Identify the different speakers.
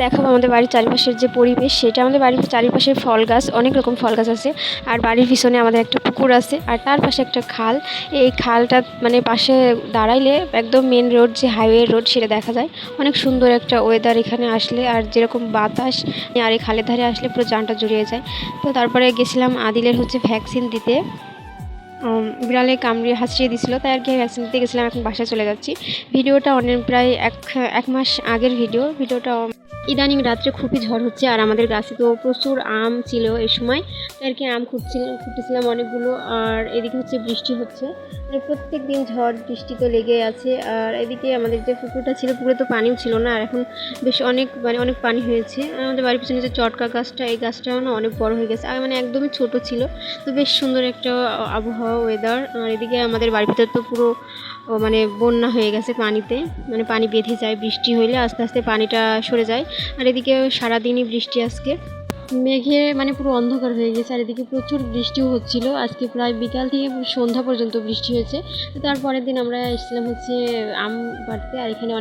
Speaker 1: দেখাবো আমাদের বাড়ির চারিপাশের যে পরিবেশ, সেটা আমাদের বাড়ির চারিপাশের ফল গাছ, অনেক রকম ফল গাছ আছে। আর বাড়ির পিছনে আমাদের একটা পুকুর আছে, আর তার পাশে একটা খাল। এই খালটা মানে পাশে দাঁড়াইলে একদম মেন রোড, যে হাইওয়ে রোড, সেটা দেখা যায়। অনেক সুন্দর একটা ওয়েদার এখানে আসলে, আর যেরকম বাতাস, আর এই খালের ধারে আসলে পুরো জানটা জুড়িয়ে যায়। তো তারপরে গেছিলাম আদিলের ভ্যাকসিন দিতে। বিড়ালে কামড়িয়ে হাঁচিয়ে দিছিল, তাই আর কি ভ্যাকসিন দিতে গেছিলাম। এখন বাসায় চলে যাচ্ছি। ভিডিওটা অনেক প্রায় এক মাস আগের ভিডিওটা। ইদানিং রাত্রে খুবই ঝড় হচ্ছে, আর আমাদের গাছে তো প্রচুর আম ছিল এই সময়, তাই আর কি আম খুঁটতেছিলাম অনেকগুলো। আর এদিকে বৃষ্টি হচ্ছে, মানে প্রত্যেক দিন ঝড় বৃষ্টি তো লেগে আছে। আর এদিকে আমাদের যে পুকুরটা ছিল, পুকুরে তো পানিও ছিল না, আর এখন বেশ অনেক পানি হয়েছে। আমাদের বাড়ির পিছনে যে চটকা গাছটা, এই গাছটাও না অনেক বড় হয়ে গেছে, আর মানে একদমই ছোট ছিল। তো বেশ সুন্দর একটা আবহাওয়া, ওয়েদার। আর এদিকে আমাদের বাড়ির ভিতর তো পুরো মানে বন্যা হয়ে গেছে পানিতে, মানে পানি বেঁধে যায় বৃষ্টি হইলে, আস্তে আস্তে পানিটা সরে যায়। আর এদিকে সারাদিনই বৃষ্টি, আজকে মেঘে মানে পুরো অন্ধকার হয়ে গেছে। আর এদিকে প্রচুর বৃষ্টিও হচ্ছিল, আজকে প্রায় বিকাল থেকে সন্ধ্যা পর্যন্ত বৃষ্টি হয়েছে। তারপরের দিন আমরা এসেছিলাম আম পাড়তে, আর এখানে